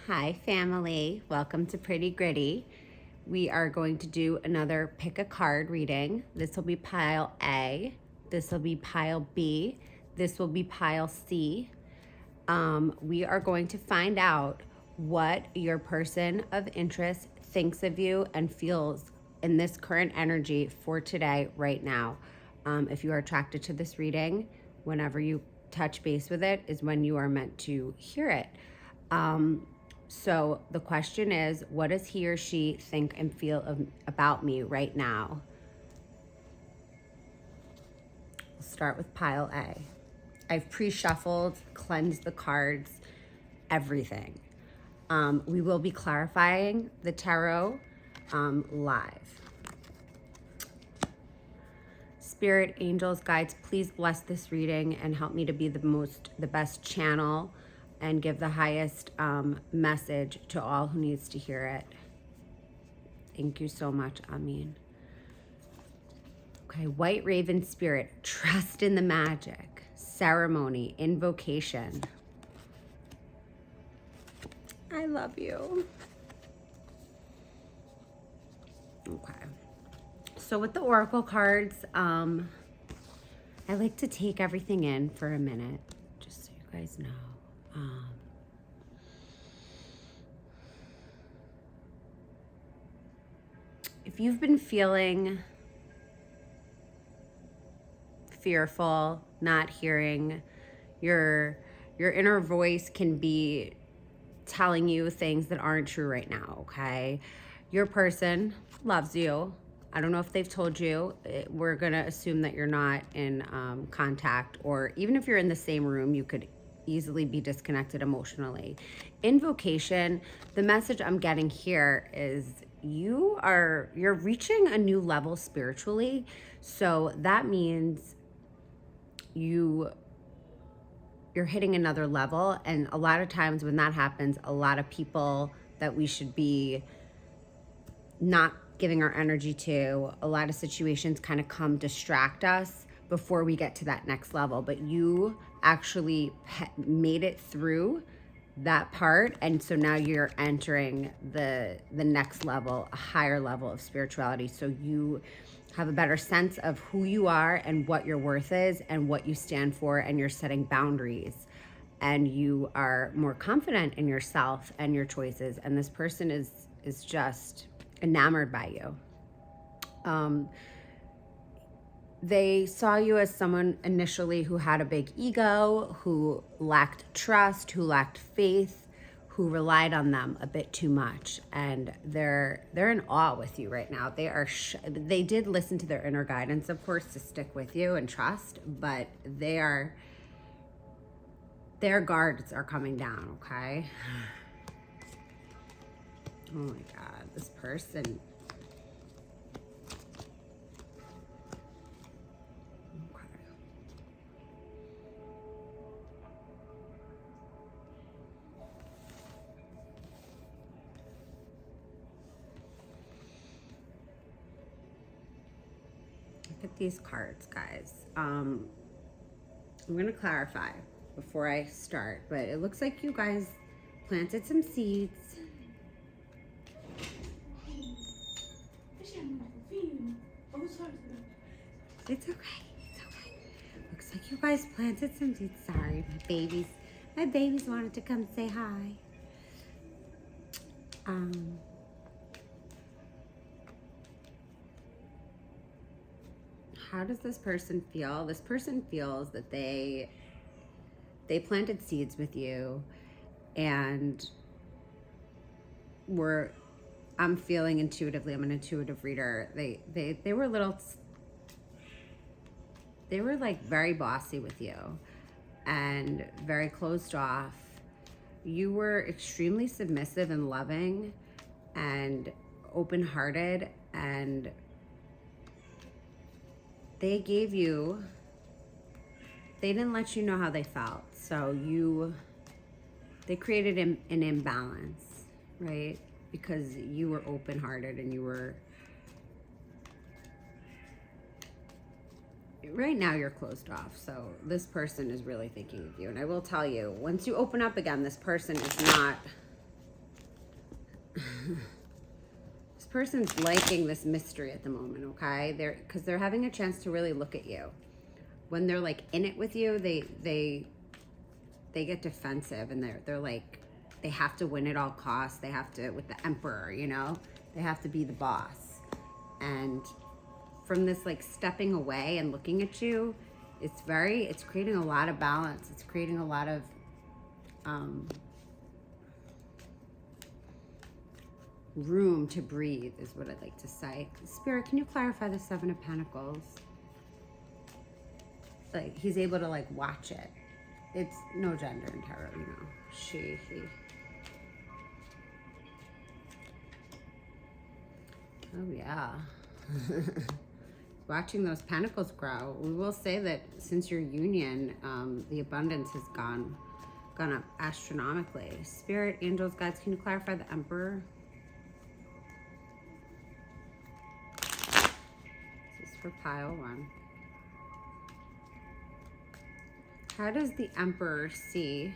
Hi family, welcome to Pretty Gritty. We are going to do another pick a card reading. This will be pile A, this will be pile B, this will be pile C. We are going to find out what your person of interest thinks of you and feels in this current energy for today, right now. If you are attracted to this reading, whenever you touch base with it is when you are meant to hear it. So the question is, what does he or she think and feel about me right now? We'll start with pile A. I've pre-shuffled, cleansed the cards, everything. We will be clarifying the tarot live. Spirit, angels, guides, please bless this reading and help me to be the best channel and give the highest message to all who needs to hear it. Thank you so much. Amin. Okay, White Raven Spirit, trust in the magic, ceremony, invocation. I love you. Okay. So with the Oracle cards, I like to take everything in for a minute, just so you guys know. If you've been feeling fearful, not hearing, your inner voice can be telling you things that aren't true right now, okay? Your person loves you. I don't know if they've told you. We're going to assume that you're not in contact, or even if you're in the same room, you could easily be disconnected emotionally. Invocation, the message I'm getting here is you're reaching a new level spiritually. So that means you're hitting another level. And a lot of times when that happens, a lot of people that we should be not giving our energy to, a lot of situations kind of distract us before we get to that next level. But you actually made it through that part, and so now you're entering the next level, a higher level of spirituality. So you have a better sense of who you are and what your worth is and what you stand for, and you're setting boundaries, and you are more confident in yourself and your choices. And this person is just enamored by you. They saw you as someone initially who had a big ego, who lacked trust, who lacked faith, who relied on them a bit too much. And they're in awe with you right now. They did listen to their inner guidance, of course, to stick with you and trust, but their guards are coming down, okay? Oh my God, this person. Look at these cards, guys. I'm going to clarify before I start, but it looks like you guys planted some seeds. It's okay. It's okay. Looks like you guys planted some seeds. Sorry, my babies wanted to come say hi. How does this person feel? This person feels that they planted seeds with you, and I'm feeling intuitively, I'm an intuitive reader. They were like very bossy with you and very closed off. You were extremely submissive and loving and open-hearted, and they didn't let you know how they felt. So they created an imbalance, right? Because you were open-hearted and right now you're closed off. So this person is really thinking of you. And I will tell you, once you open up again, this person is not This person's liking this mystery at the moment, okay? Because they're having a chance to really look at you. When they're like in it with you, they get defensive, and they're like, they have to win at all costs. They have to, with the Emperor, you know, they have to be the boss. And from this like stepping away and looking at you, it's creating a lot of balance. It's creating a lot of room to breathe, is what I'd like to say. Spirit, can you clarify the Seven of Pentacles? Like, he's able to like watch it. It's no gender in tarot, you know. She, he. Oh yeah. Watching those pentacles grow. We will say that since your union, the abundance has gone up astronomically. Spirit, angels, guides, can you clarify the Emperor? This is for pile 1. How does the Emperor see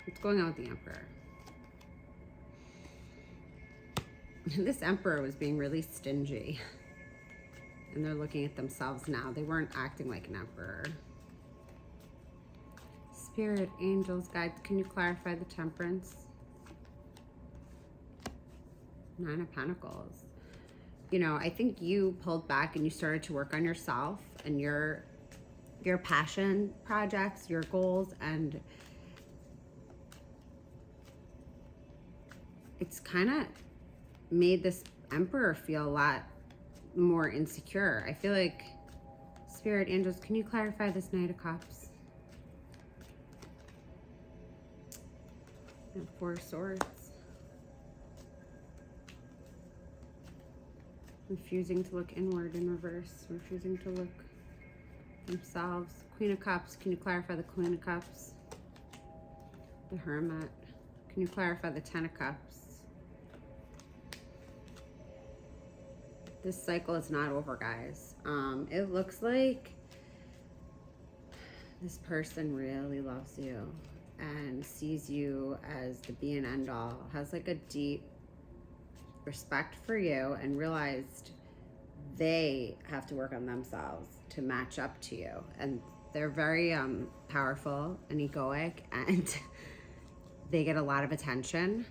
what's going on with the Emperor? This Emperor was being really stingy. And they're looking at themselves now. They weren't acting like an Emperor. Spirit, angels, guides, can you clarify the Temperance? 9 of Pentacles. You know, I think you pulled back and you started to work on yourself and your passion projects, your goals, and it's kind of made this Emperor feel a lot more insecure. I feel like, Spirit, angels, can you clarify this Knight of Cups? And 4 of Swords. Refusing to look inward in reverse. Refusing to look themselves. Queen of Cups, can you clarify the Queen of Cups? The Hermit, can you clarify the 10 of Cups? This cycle is not over, guys. It looks like this person really loves you and sees you as the be and end all, has like a deep respect for you, and realized they have to work on themselves to match up to you. And they're very powerful and egoic, and they get a lot of attention.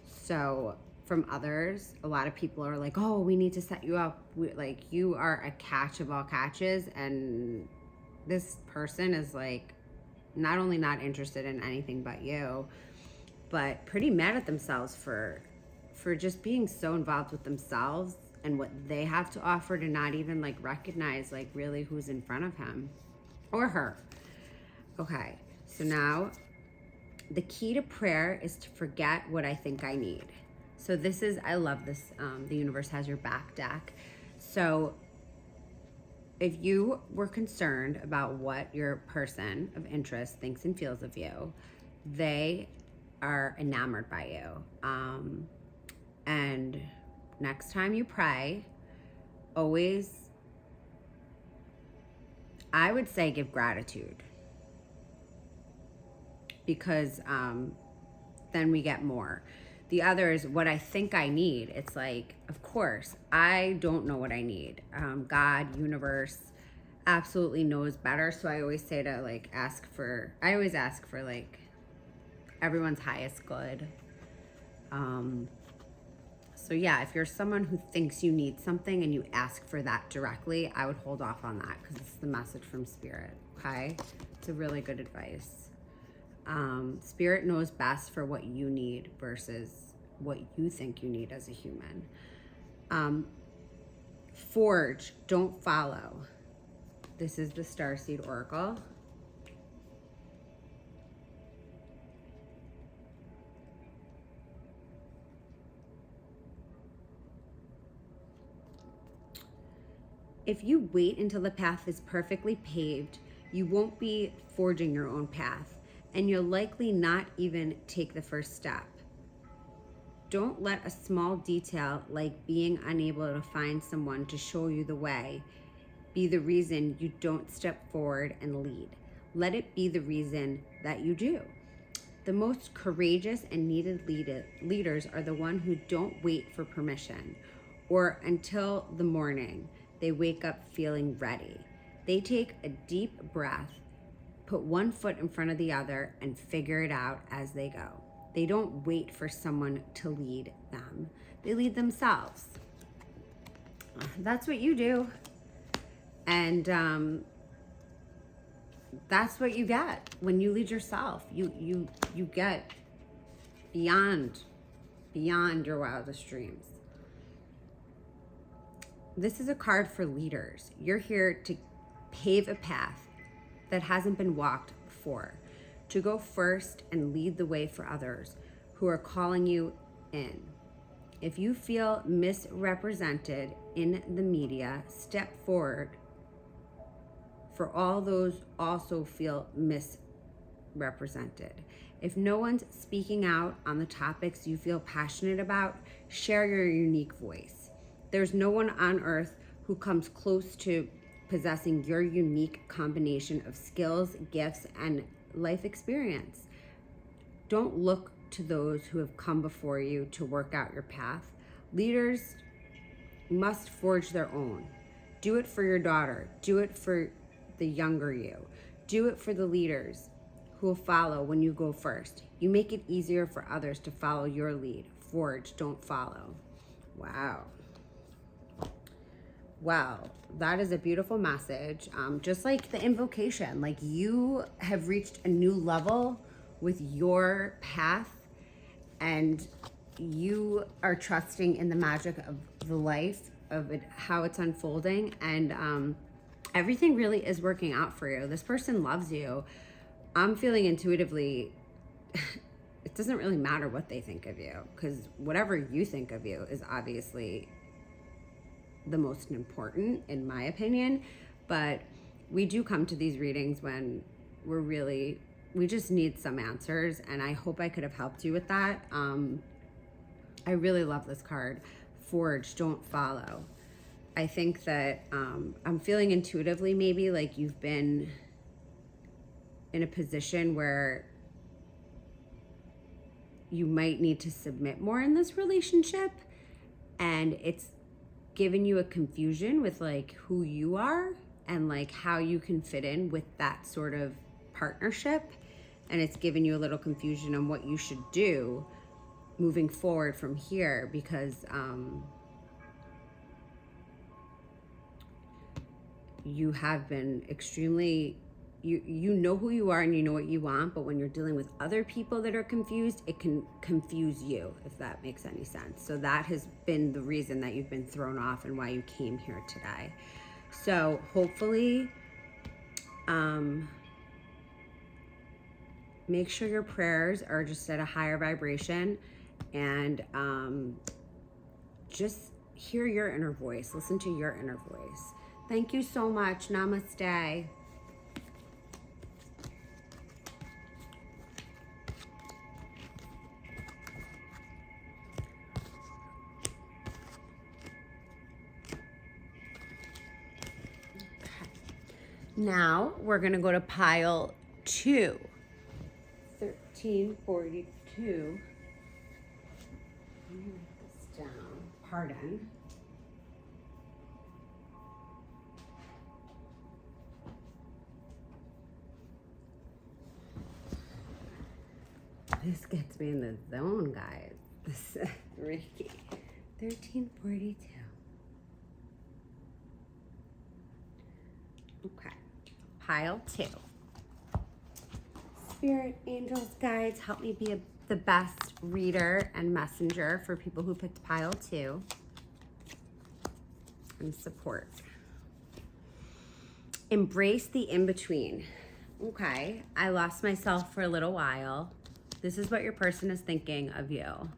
So from others, a lot of people are like, oh, we need to set you up. Like, you are a catch of all catches. And this person is like, not only not interested in anything but you, but pretty mad at themselves for just being so involved with themselves and what they have to offer, to not even like recognize like really who's in front of him or her. Okay, so now the key to prayer is to forget what I think I need. So this is, I love this, the universe has your back deck. So if you were concerned about what your person of interest thinks and feels of you, they are enamored by you. And next time you pray, always, I would say, give gratitude, because then we get more. The other is what I think I need. It's like, of course, I don't know what I need. God, universe, absolutely knows better. So I always say to like I always ask for like everyone's highest good. So yeah, if you're someone who thinks you need something and you ask for that directly, I would hold off on that, because it's the message from Spirit, okay? It's a really good advice. Spirit knows best for what you need versus what you think you need as a human. Forge, don't follow. This is the Starseed Oracle. If you wait until the path is perfectly paved, you won't be forging your own path, and you'll likely not even take the first step. Don't let a small detail like being unable to find someone to show you the way be the reason you don't step forward and lead. Let it be the reason that you do. The most courageous and needed leaders are the ones who don't wait for permission or until the morning they wake up feeling ready. They take a deep breath, put one foot in front of the other, and figure it out as they go. They don't wait for someone to lead them. They lead themselves. That's what you do. And that's what you get when you lead yourself. You get beyond your wildest dreams. This is a card for leaders. You're here to pave a path that hasn't been walked before, to go first and lead the way for others who are calling you in. If you feel misrepresented in the media, step forward for all those also feel misrepresented. If no one's speaking out on the topics you feel passionate about, share your unique voice. There's no one on earth who comes close to possessing your unique combination of skills, gifts, and life experience. Don't look to those who have come before you to work out your path. Leaders must forge their own. Do it for your daughter. Do it for the younger you. Do it for the leaders who will follow when you go first. You make it easier for others to follow your lead. Forge, don't follow. Wow. Wow, that is a beautiful message. Just like the invocation, like you have reached a new level with your path, and you are trusting in the magic of the life, of it, how it's unfolding, and everything really is working out for you. This person loves you. I'm feeling intuitively, it doesn't really matter what they think of you, because whatever you think of you is obviously the most important, in my opinion. But we do come to these readings when we just need some answers, and I hope I could have helped you with that. I really love this card. Forge, don't follow. I think that I'm feeling intuitively maybe like you've been in a position where you might need to submit more in this relationship, and it's given you a confusion with like who you are and like how you can fit in with that sort of partnership, and it's given you a little confusion on what you should do moving forward from here, because you have been extremely, you know who you are and you know what you want, but when you're dealing with other people that are confused, it can confuse you, if that makes any sense. So that has been the reason that you've been thrown off and why you came here today. So hopefully, make sure your prayers are just at a higher vibration, and just hear your inner voice. Listen to your inner voice. Thank you so much. Namaste. Now we're going to go to pile 2. 1342. Let me write this down. Pardon. This gets me in the zone, guys. This is Reiki. 1342. Okay. Pile 2. Spirit, angels, guides, help me be the best reader and messenger for people who picked pile 2. And support. Embrace the in-between. Okay. I lost myself for a little while. This is what your person is thinking of you.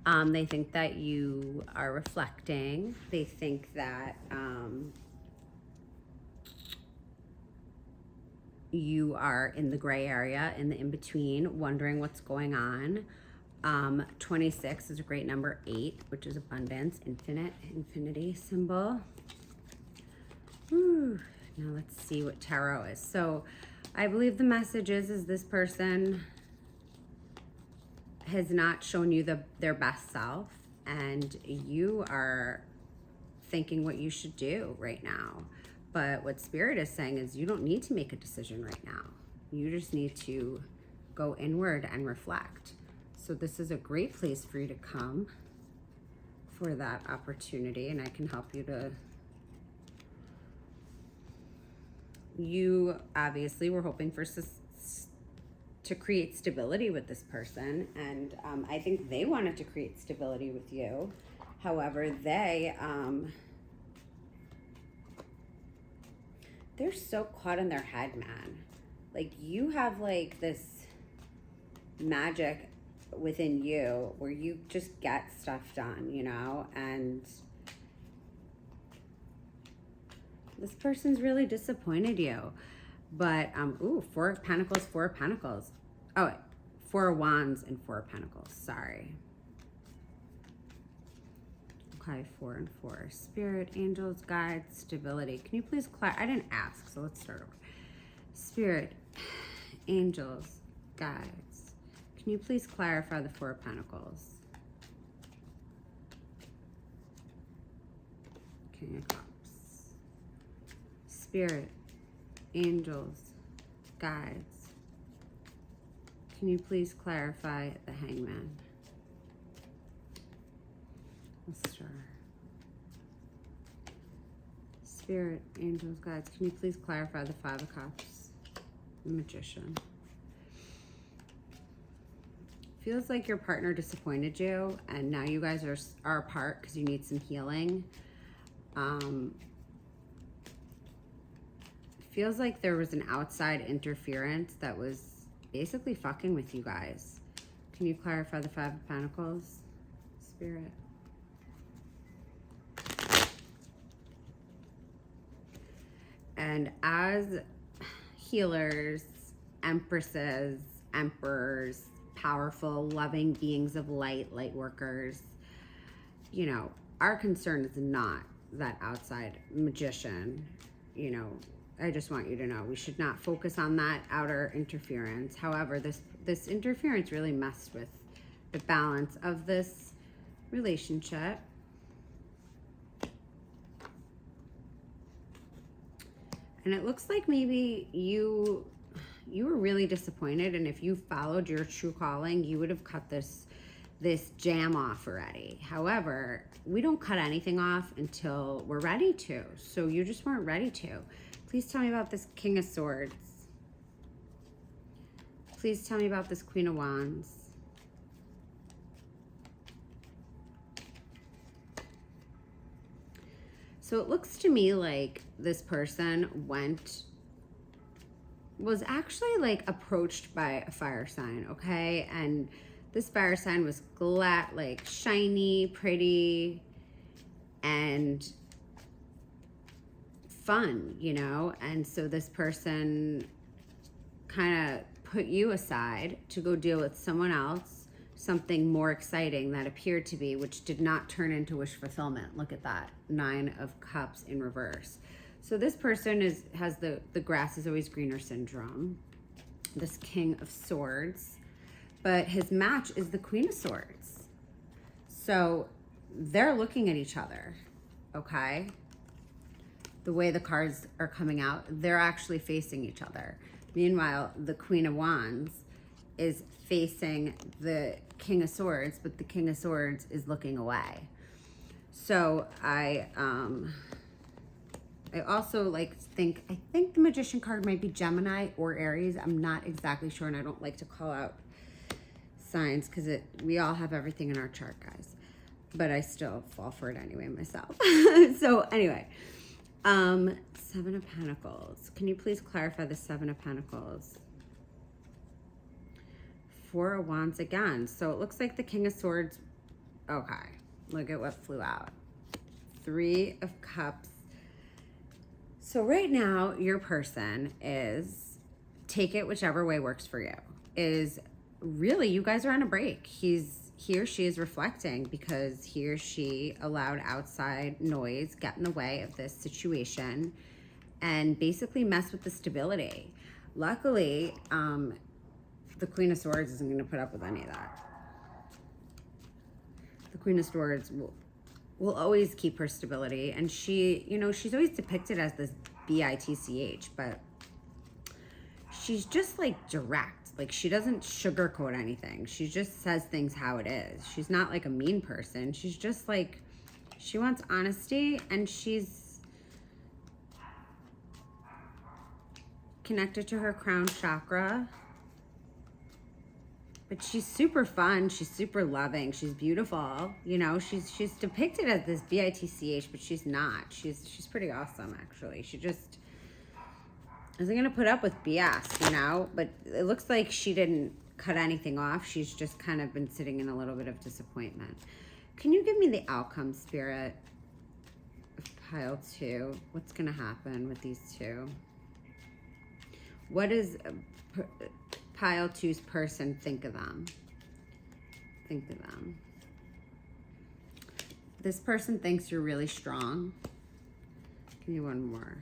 They think that you are reflecting. They think that you are in the gray area, in the in-between, wondering what's going on. 26 is a great number. 8, which is abundance, infinity symbol. Whew. Now let's see what tarot is. So I believe the message is this person has not shown you their best self, and you are thinking what you should do right now. But what Spirit is saying is you don't need to make a decision right now. You just need to go inward and reflect. So this is a great place for you to come for that opportunity, and I can help you you obviously were hoping to create stability with this person, and I think they wanted to create stability with you. However, they're so caught in their head, man. Like, you have like this magic within you where you just get stuff done, you know, and this person's really disappointed you. But ooh, Four of Pentacles, Four of Pentacles. Oh wait, Four of Wands and Four of Pentacles, sorry. Okay, 4 and 4. Spirit, angels, guides, stability. Can you please I didn't ask, so let's start over. Spirit, angels, guides. Can you please clarify the Four of Pentacles? King of Cups. Spirit, angels, guides. Can you please clarify the Hangman? Sure. Spirit, angels, guides, can you please clarify the Five of Cups? The Magician. Feels like your partner disappointed you, and now you guys are apart because you need some healing. Feels like there was an outside interference that was basically fucking with you guys. Can you clarify the Five of Pentacles? Spirit. And as healers, empresses, emperors, powerful, loving beings of light, light workers, you know, our concern is not that outside magician. You know, I just want you to know we should not focus on that outer interference. However, this interference really messed with the balance of this relationship. And it looks like maybe you were really disappointed, and if you followed your true calling, you would have cut this jam off already. However, we don't cut anything off until we're ready to. So you just weren't ready to. Please tell me about this King of Swords. Please tell me about this Queen of Wands. So it looks to me like this person was actually like approached by a fire sign, okay? And this fire sign was like shiny, pretty, and fun, you know? And so this person kind of put you aside to go deal with someone else, something more exciting that appeared to be, which did not turn into wish fulfillment. Look at that, 9 of Cups in reverse. So this person has the grass is always greener syndrome, this King of Swords, but his match is the Queen of Swords. So they're looking at each other, okay? The way the cards are coming out, they're actually facing each other. Meanwhile, the Queen of Wands is facing the King of Swords, but the King of Swords is looking away. So I also I think the Magician card might be Gemini or Aries. I'm not exactly sure, and I don't like to call out signs because we all have everything in our chart, guys. But I still fall for it anyway myself. So anyway, 7 of Pentacles. Can you please clarify the 7 of Pentacles? 4 of Wands again. So it looks like the King of Swords. Okay, look at what flew out. 3 of Cups. So right now, your person is, take it whichever way works for you, is really, you guys are on a break. He or she is reflecting because he or she allowed outside noise get in the way of this situation and basically mess with the stability. Luckily, the Queen of Swords isn't going to put up with any of that. The Queen of Swords will always keep her stability. And she, you know, she's always depicted as this bitch, but she's just like direct. Like she doesn't sugarcoat anything. She just says things how it is. She's not like a mean person. She's just like, she wants honesty, and she's connected to her crown chakra. But she's super fun. She's super loving. She's beautiful. You know, she's depicted as this bitch, but she's not. She's pretty awesome, actually. She just isn't gonna put up with BS, you know. But it looks like she didn't cut anything off. She's just kind of been sitting in a little bit of disappointment. Can you give me the outcome, Spirit, of pile 2? What's gonna happen with these two? What does pile 2's person think of them? Think of them. This person thinks you're really strong. Give me one more.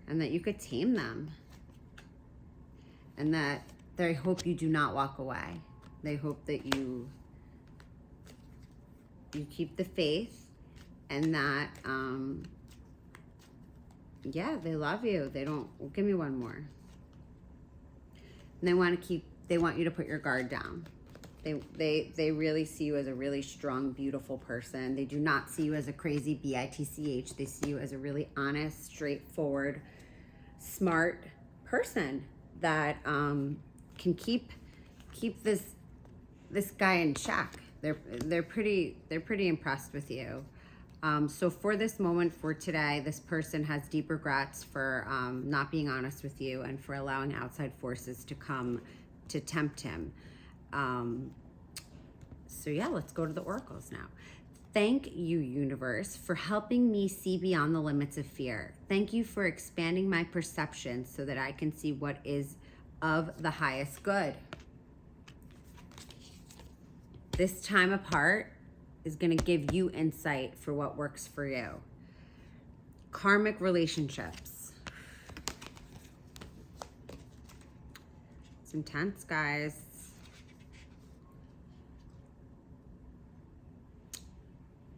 And that you could tame them. And that they hope you do not walk away. They hope that you keep the faith, and that yeah, they love you. They don't, give me one more. And they want you to put your guard down. They really see you as a really strong, beautiful person. They do not see you as a crazy bitch. They see you as a really honest, straightforward, smart person that can keep this guy in check. They're pretty impressed with you. So for this moment, for today, this person has deep regrets for not being honest with you and for allowing outside forces to come to tempt him. So yeah, let's go to the oracles now. Thank you, universe, for helping me see beyond the limits of fear. Thank you for expanding my perception so that I can see what is of the highest good. This time apart is going to give you insight for what works for you. Karmic relationships. It's intense, guys.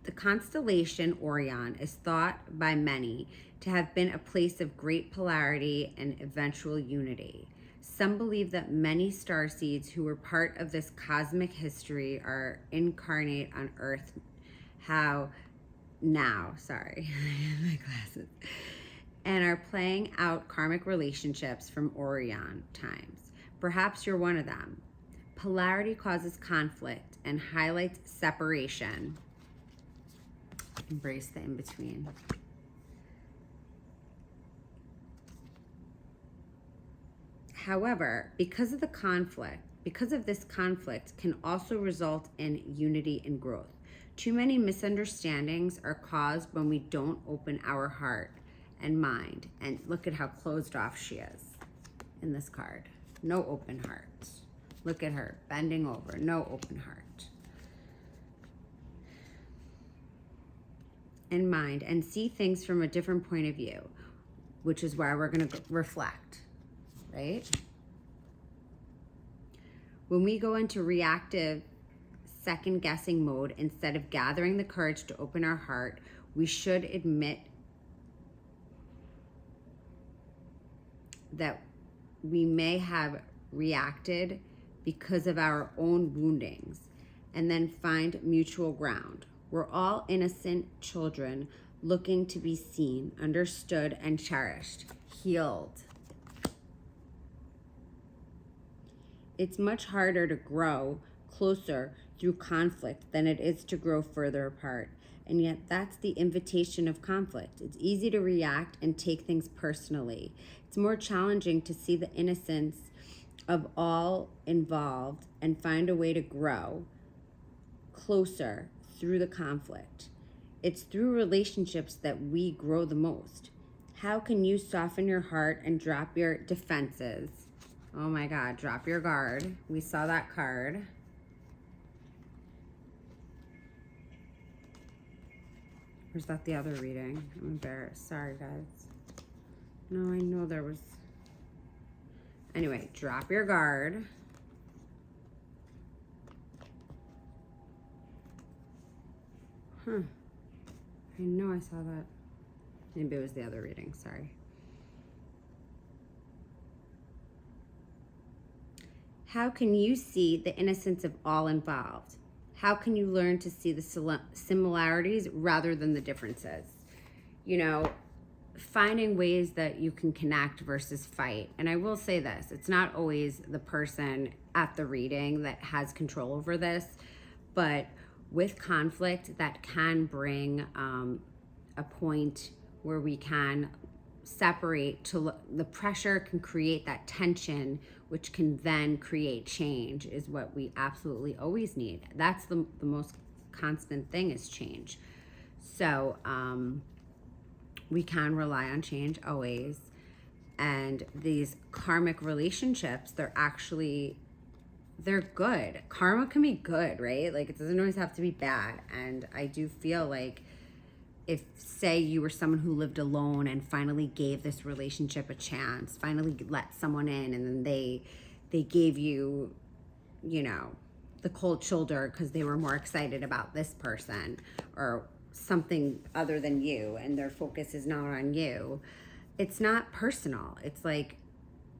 The constellation Orion is thought by many to have been a place of great polarity and eventual unity. Some believe that many starseeds who were part of this cosmic history are incarnate on Earth my glasses, and are playing out karmic relationships from Orion times. Perhaps you're one of them. Polarity causes conflict and highlights separation. Embrace the in-between. However, because of this conflict can also result in unity and growth. Too many misunderstandings are caused when we don't open our heart and mind. And look at how closed off she is in this card. No open heart. Look at her bending over. No open heart. And mind, and see things from a different point of view, which is why we're going to reflect, right? When we go into reactive, second-guessing mode, instead of gathering the courage to open our heart, we should admit that we may have reacted because of our own woundings, and then find mutual ground. We're all innocent children looking to be seen, understood, and cherished, healed. It's much harder to grow closer through conflict than it is to grow further apart. And yet that's the invitation of conflict. It's easy to react and take things personally. It's more challenging to see the innocence of all involved and find a way to grow closer through the conflict. It's through relationships that we grow the most. How can you soften your heart and drop your defenses? Oh my God, drop your guard. We saw that card. Or is that the other reading? I'm embarrassed. Sorry, guys. No, I know there was... Anyway, drop your guard. Huh. I know I saw that. Maybe it was the other reading, sorry. How can you see the innocence of all involved? How can you learn to see the similarities rather than the differences? You know, finding ways that you can connect versus fight. And I will say this, it's not always the person at the reading that has control over this, but with conflict, that can bring a point where we can separate. To the pressure can create that tension, which can then create change, is what we absolutely always need. That's the most constant thing, is change. So we can rely on change always. And these karmic relationships, they're good. Karma can be good, right? Like, it doesn't always have to be bad. And I do feel like, if, say, you were someone who lived alone and finally gave this relationship a chance, finally let someone in, and then they gave you, you know, the cold shoulder because they were more excited about this person or something other than you, and their focus is not on you. It's not personal. It's like,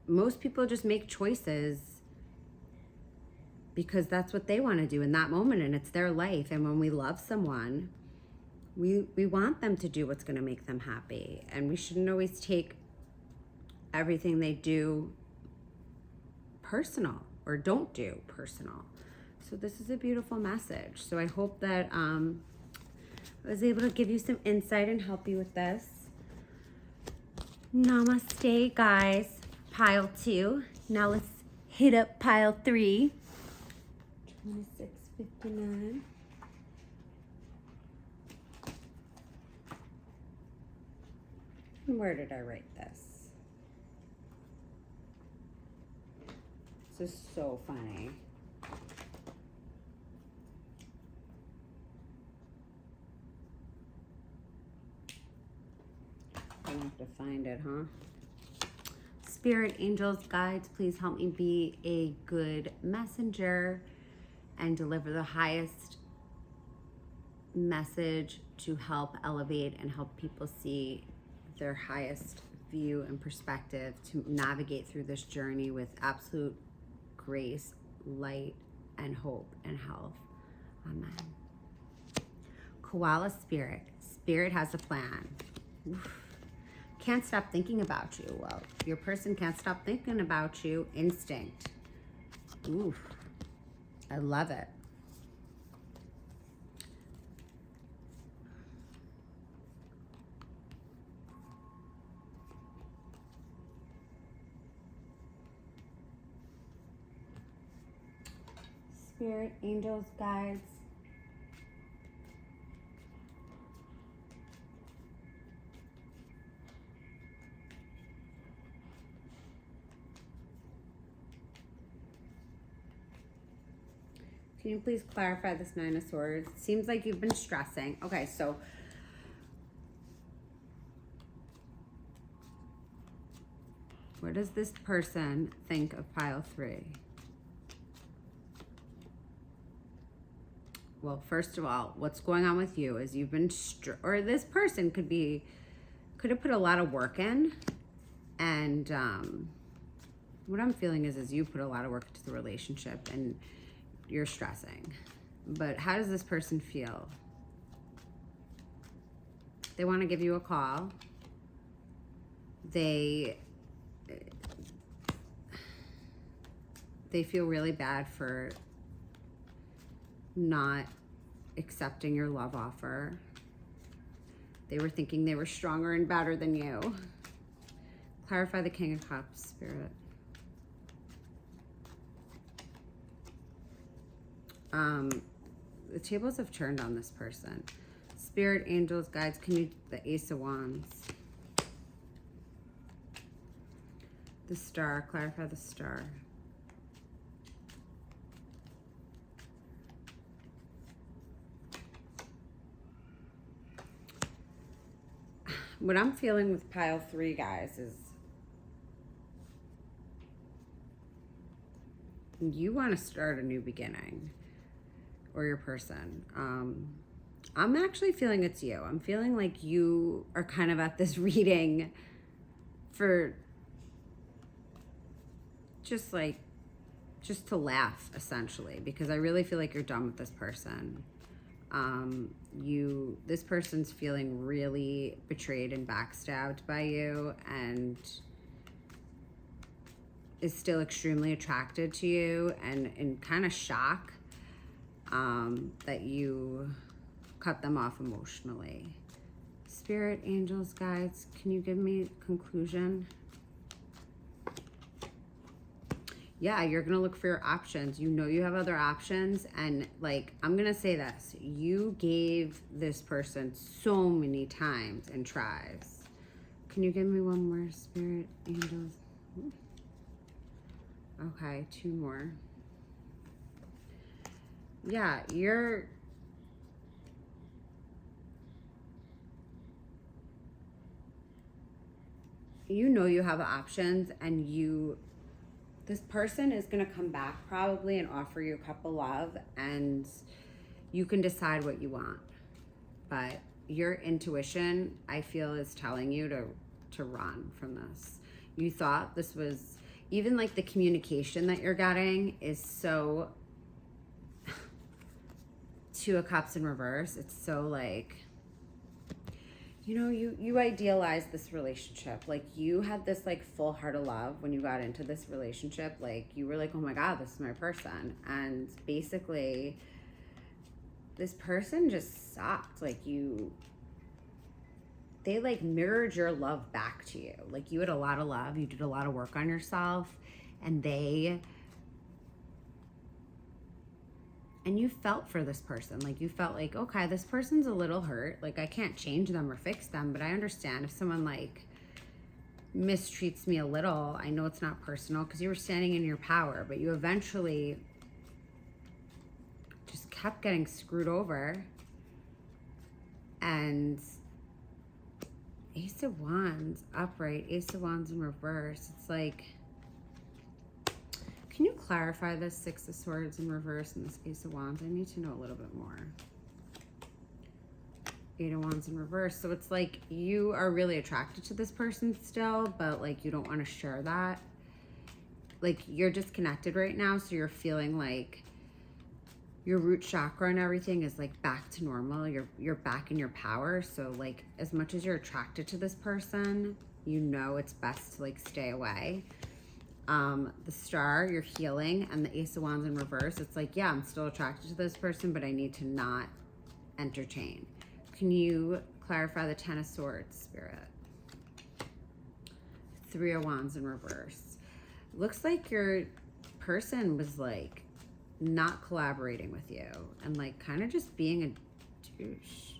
most people just make choices because that's what they want to do in that moment, and it's their life. And when we love someone, we want them to do what's going to make them happy, and we shouldn't always take everything they do personal, or don't do personal. So this is a beautiful message. So I hope that I was able to give you some insight and help you with this. Namaste, guys. Pile 2. Now let's hit up pile 3. 2659. Where did I write this? This is so funny. I have to find it, huh? Spirit, angels, guides, please help me be a good messenger and deliver the highest message to help elevate and help people see their highest view and perspective, to navigate through this journey with absolute grace, light, and hope and health. Amen. Koala spirit. Spirit has a plan. Oof. Can't stop thinking about you. Well, your person can't stop thinking about you. Instinct. Oof. I love it. Spirit, angels, guides. Can you please clarify this Nine of Swords? It seems like you've been stressing. Okay, so what does this person think of pile 3? Well, first of all, what's going on with you is you've been, or this person could have put a lot of work in, and what I'm feeling is you put a lot of work into the relationship and you're stressing. But how does this person feel? They want to give you a call. They feel really bad for not accepting your love offer. They were thinking they were stronger and better than you. Clarify the King of Cups, Spirit. The tables have turned on this person. Spirit, angels, guides, can you, the Ace of Wands. The Star, clarify the Star. What I'm feeling with pile 3, guys, is you want to start a new beginning, or your person. I'm actually feeling it's you. I'm feeling like you are kind of at this reading for just like, just to laugh, essentially, because I really feel like you're done with this person. This person's feeling really betrayed and backstabbed by you, and is still extremely attracted to you, and in kind of shock that you cut them off emotionally. Spirit, angels, guides, can you give me a conclusion? Yeah, you're gonna look for your options. You know you have other options, and like, I'm gonna say this, you gave this person so many times and tries. Can you give me one more, spirit, angels? Okay, 2 more. Yeah, you know you have options, and this person is going to come back probably and offer you a cup of love, and you can decide what you want. But your intuition, I feel, is telling you to run from this. You thought this was, even like the communication that you're getting is so 2 of Cups in reverse. It's so like, you know, you idealized this relationship. Like, you had this like full heart of love when you got into this relationship. Like, you were like, oh my God, this is my person. And basically, this person just sucked. Like, they like mirrored your love back to you. Like, you had a lot of love, you did a lot of work on yourself, and you felt for this person. Like, you felt like, okay, this person's a little hurt. Like, I can't change them or fix them, but I understand if someone like mistreats me a little. I know it's not personal, because you were standing in your power, but you eventually just kept getting screwed over. And Ace of Wands upright, Ace of Wands in reverse. It's like, can you clarify this 6 of Swords in reverse and this Ace of Wands? I need to know a little bit more. 8 of Wands in reverse. So it's like you are really attracted to this person still, but like you don't want to share that. Like, you're disconnected right now, so you're feeling like your root chakra and everything is like back to normal. You're back in your power. So like, as much as you're attracted to this person, you know it's best to like stay away. The Star, you're healing, and the Ace of Wands in reverse. It's like, yeah, I'm still attracted to this person, but I need to not entertain. Can you clarify the 10 of Swords, Spirit? 3 of Wands in reverse. Looks like your person was like not collaborating with you, and like kind of just being a douche.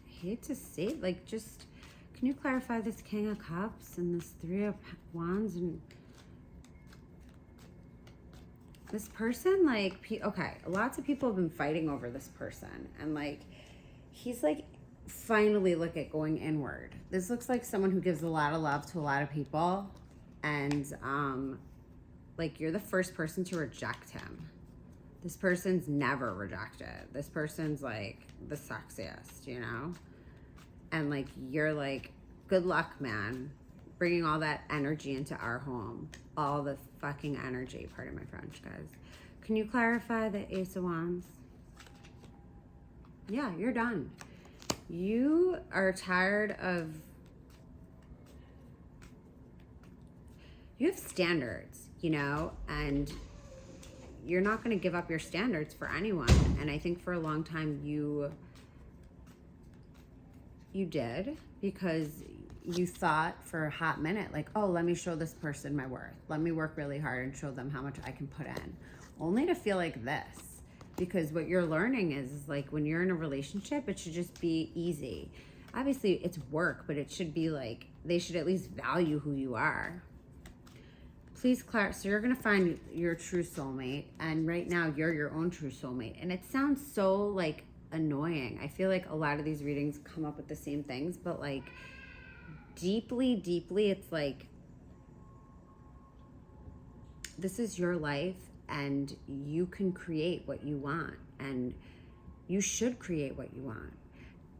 I hate to say it, like, just, can you clarify this King of Cups and this 3 of Wands? And this person, like, okay, lots of people have been fighting over this person, and like, he's like finally look at going inward. This looks like someone who gives a lot of love to a lot of people, and like, you're the first person to reject him. This person's never rejected. This person's like the sexiest, you know? And like, you're like, good luck, man, bringing all that energy into our home. All the fucking energy. Pardon my French, guys. Can you clarify the Ace of Wands? Yeah, you're done. You are tired of, you have standards, you know, and you're not going to give up your standards for anyone. And I think for a long time you did, because you thought for a hot minute, like, oh, let me show this person my worth. Let me work really hard and show them how much I can put in. Only to feel like this. Because what you're learning is like, when you're in a relationship, it should just be easy. Obviously, it's work, but it should be like, they should at least value who you are. Please, Claire, so you're going to find your true soulmate, and right now you're your own true soulmate. And it sounds so like annoying. I feel like a lot of these readings come up with the same things, but like deeply, it's like, this is your life, and you can create what you want, and you should create what you want.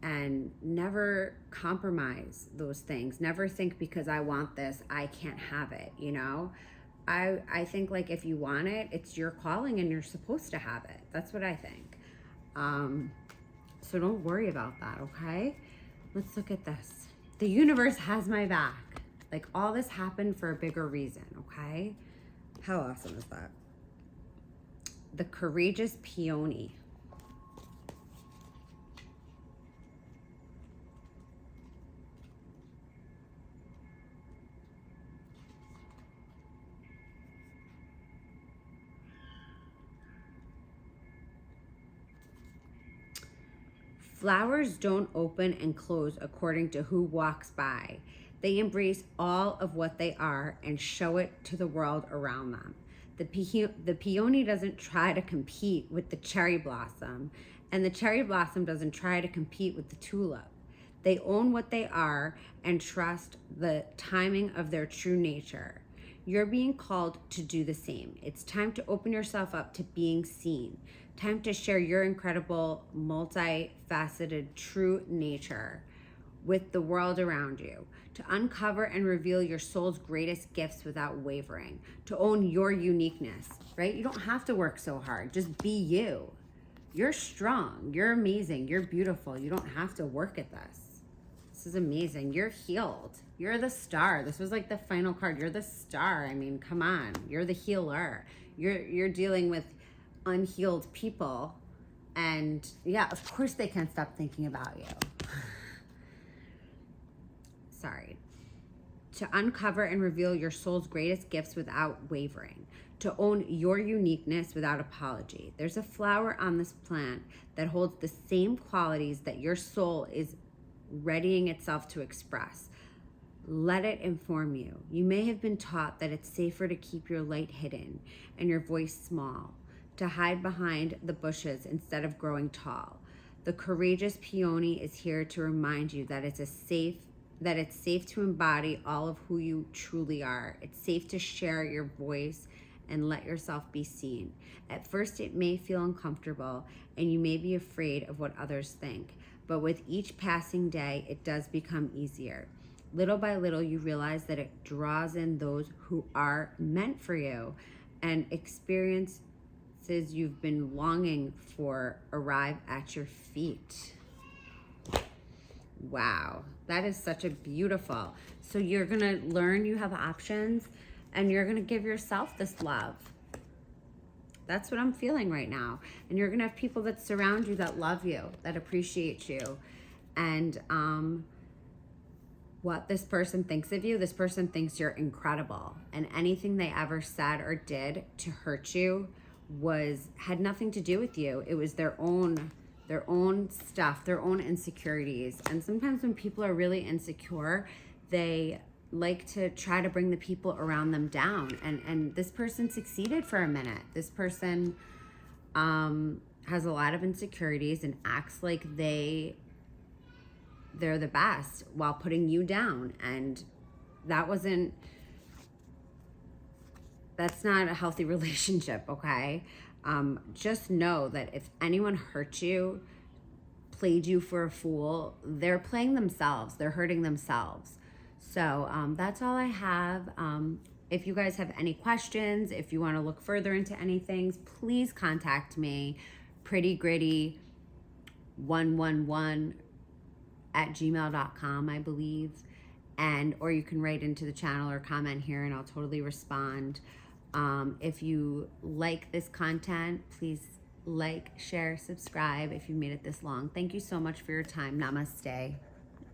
and never compromise those things. Never think because I want this, I can't have it, you know? I think like if you want it, it's your calling and you're supposed to have it. That's what I think. So don't worry about that, okay? Let's look at this. The universe has my back. Like all this happened for a bigger reason, okay? How awesome is that? The courageous peony. Flowers don't open and close according to who walks by. They embrace all of what they are and show it to the world around them. The peony doesn't try to compete with the cherry blossom, and the cherry blossom doesn't try to compete with the tulip. They own what they are and trust the timing of their true nature. You're being called to do the same. It's time to open yourself up to being seen. Time to share your incredible, multifaceted, true nature with the world around you. To uncover and reveal your soul's greatest gifts without wavering. To own your uniqueness, right? You don't have to work so hard. Just be you. You're strong. You're amazing. You're beautiful. You don't have to work at this. This is amazing. You're healed. You're the star. This was like the final card. You're the star. I mean, come on. You're the healer. You're dealing with unhealed people, and yeah, of course they can't stop thinking about you. Sorry. To uncover and reveal your soul's greatest gifts without wavering. To own your uniqueness without apology. There's a flower on this plant that holds the same qualities that your soul is readying itself to express. Let it inform you. You may have been taught that it's safer to keep your light hidden and your voice small, to hide behind the bushes instead of growing tall. The courageous peony is here to remind you that it's safe to embody all of who you truly are. It's safe to share your voice and let yourself be seen. At first, it may feel uncomfortable and you may be afraid of what others think, but with each passing day, it does become easier. Little by little, you realize that it draws in those who are meant for you, and experiences you've been longing for arrive at your feet. Wow, that is such a beautiful. So you're gonna learn you have options, and you're gonna give yourself this love. That's what I'm feeling right now. And you're gonna have people that surround you that love you, that appreciate you. And what this person thinks of you, this person thinks you're incredible. And anything they ever said or did to hurt you had nothing to do with you. It was their own stuff, their own insecurities. And sometimes when people are really insecure, they like to try to bring the people around them down. And this person succeeded for a minute. This person has a lot of insecurities and acts like they're the best while putting you down. And that's not a healthy relationship, okay? Just know that if anyone hurt you, played you for a fool, they're playing themselves. They're hurting themselves. So that's all I have. If you guys have any questions, if you want to look further into anything, please contact me, prettygritty111@gmail.com, I believe. Or you can write into the channel or comment here and I'll totally respond. If you like this content, please like, share, subscribe if you made it this long. Thank you so much for your time. Namaste.